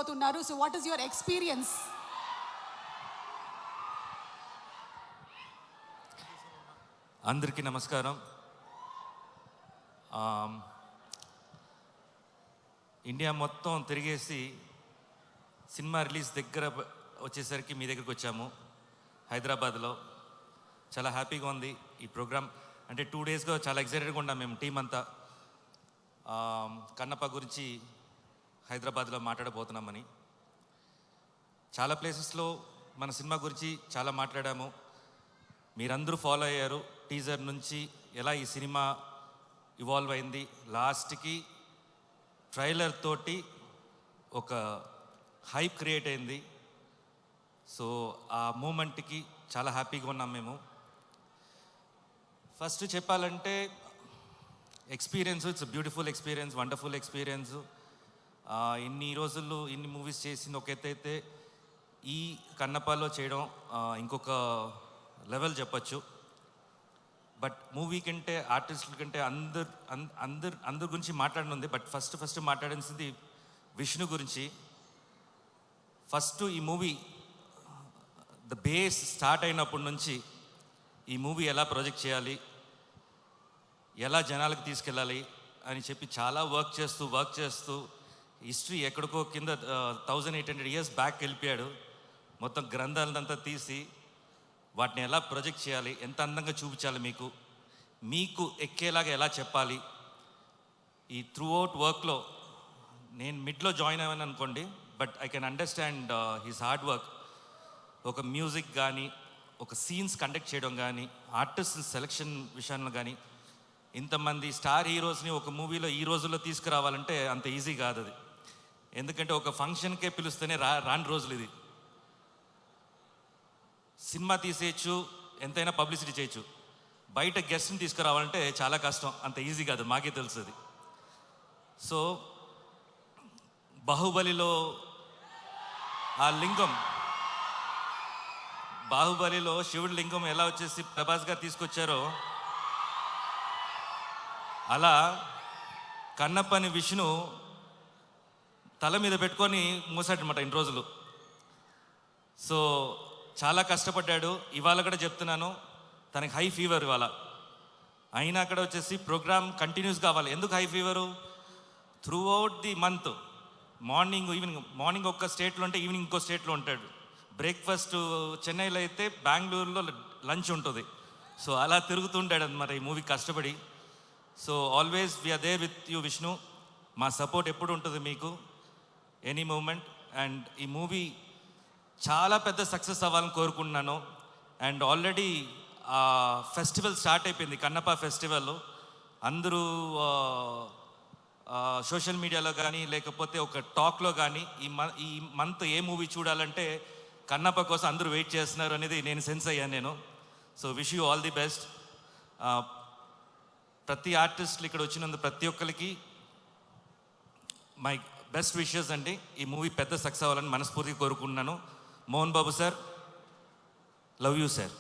అవుతున్నారు. So what is your experience? అందరికీ నమస్కారం. ఇండియా మొత్తం తిరిగేసి సినిమా రిలీజ్ దగ్గర వచ్చేసరికి మీ దగ్గరికి వచ్చాము హైదరాబాద్లో. చాలా హ్యాపీగా ఉంది ఈ ప్రోగ్రామ్. అంటే 2 డేస్గా చాలా ఎక్సైటెడ్గా ఉన్నాం మేము టీం అంతా. కన్నప్ప గురించి హైదరాబాద్లో మాట్లాడబోతున్నామని. చాలా ప్లేసెస్లో మన సినిమా గురించి చాలా మాట్లాడాము. మీరందరూ ఫాలో అయ్యారు. టీజర్ నుంచి ఎలా ఈ సినిమా ఇవాల్వ్ అయింది, లాస్ట్కి ట్రైలర్ తోటి ఒక హైప్ క్రియేట్ అయింది. సో ఆ మూమెంట్కి చాలా హ్యాపీగా ఉన్నాం మేము. ఫస్ట్ చెప్పాలంటే experience, it's beautiful experience, wonderful experience. ఇన్ని రోజుల్లో ఇన్ని మూవీస్ చేసింది ఒక ఎత్తు అయితే, ఈ కన్నప్పలో చేయడం ఇంకొక లెవెల్ చెప్పచ్చు. బట్ మూవీ కంటే ఆర్టిస్టుల కంటే అందరి గురించి మాట్లాడనుంది. బట్ ఫస్ట్ మాట్లాడాల్సింది విష్ణు గురించి. ఫస్ట్ ఈ మూవీ ద బేస్ స్టార్ట్ అయినప్పటి నుంచి ఈ మూవీ ఎలా ప్రొజెక్ట్ చేయాలి, ఎలా జనాలకు తీసుకెళ్ళాలి అని చెప్పి చాలా వర్క్ చేస్తూ హిస్టరీ ఎక్కడికో కింద 1800 years బ్యాక్ వెళ్ళిపోయాడు. మొత్తం గ్రంథాలంతా తీసి వాటిని ఎలా ప్రొజెక్ట్ చేయాలి, ఎంత అందంగా చూపించాలి, మీకు ఎక్కేలాగా ఎలా చెప్పాలి. ఈ త్రూ అవుట్ వర్క్లో నేను మిడ్లో జాయిన్ అయ్యాను అనుకోండి, but I can understand his hard work. ఒక మ్యూజిక్ కానీ, ఒక సీన్స్ కండక్ట్ చేయడం కానీ, ఆర్టిస్ట్ సెలెక్షన్ విషయంలో కానీ, ఇంతమంది స్టార్ హీరోస్ని ఒక మూవీలో ఈ రోజుల్లో తీసుకురావాలంటే అంత ఈజీ కాదు అది. ఎందుకంటే ఒక ఫంక్షన్కే పిలుస్తేనే రాని రోజులు ఇది. సినిమా తీసేయచ్చు, ఎంతైనా పబ్లిసిటీ చేయొచ్చు. బయట గెస్ట్ని తీసుకురావాలంటే చాలా కష్టం, అంత ఈజీ కాదు, మాకే తెలుసు అది. సో బాహుబలిలో ఆ లింగం, బాహుబలిలో శివుడి లింగం ఎలా వచ్చేసి ప్రభాస్ గారు తీసుకొచ్చారో, అలా కన్నప్పని విష్ణు తల మీద పెట్టుకొని మూసాడనమాట ఇన్ని రోజులు. సో చాలా కష్టపడ్డాడు. ఇవాళ కూడా చెప్తున్నాను, తనకి హై ఫీవర్ ఇవాళ. అయినా అక్కడ వచ్చేసి ప్రోగ్రామ్ కంటిన్యూస్ కావాలి. ఎందుకు high fever? Through out the month morning ఒక స్టేట్లో ఉంటే ఈవినింగ్ ఇంకో స్టేట్లో ఉంటాడు. బ్రేక్ఫాస్ట్ చెన్నైలో అయితే బెంగళూరులో లంచ్ ఉంటుంది. సో అలా తిరుగుతుంటాడు అన్నమాట ఈ మూవీ కష్టపడి. So always we are there with you Vishnu. మా సపోర్ట్ ఎప్పుడు ఉంటుంది మీకు, ఎనీ మూమెంట్. అండ్ ఈ మూవీ చాలా పెద్ద సక్సెస్ అవ్వాలని కోరుకుంటున్నాను. అండ్ ఆల్రెడీ ఫెస్టివల్ స్టార్ట్ అయిపోయింది, కన్నప్ప ఫెస్టివల్. అందరూ సోషల్ మీడియాలో కానీ లేకపోతే ఒక టాక్లో కానీ ఈ మంత్ ఏ మూవీ చూడాలంటే కన్నప్ప కోసం అందరూ వెయిట్ చేస్తున్నారు అనేది నేను సెన్స్ అయ్యాను నేను. So wish you all the best. ప్రతి ఆర్టిస్టులు ఇక్కడ వచ్చినందుకు ప్రతి ఒక్కరికి మై బెస్ట్ విషెస్ అండి. ఈ మూవీ పెద్ద సక్సెస్ అవ్వాలని మనస్ఫూర్తిగా కోరుకుంటున్నాను. Mohan Babu sir, love you sir.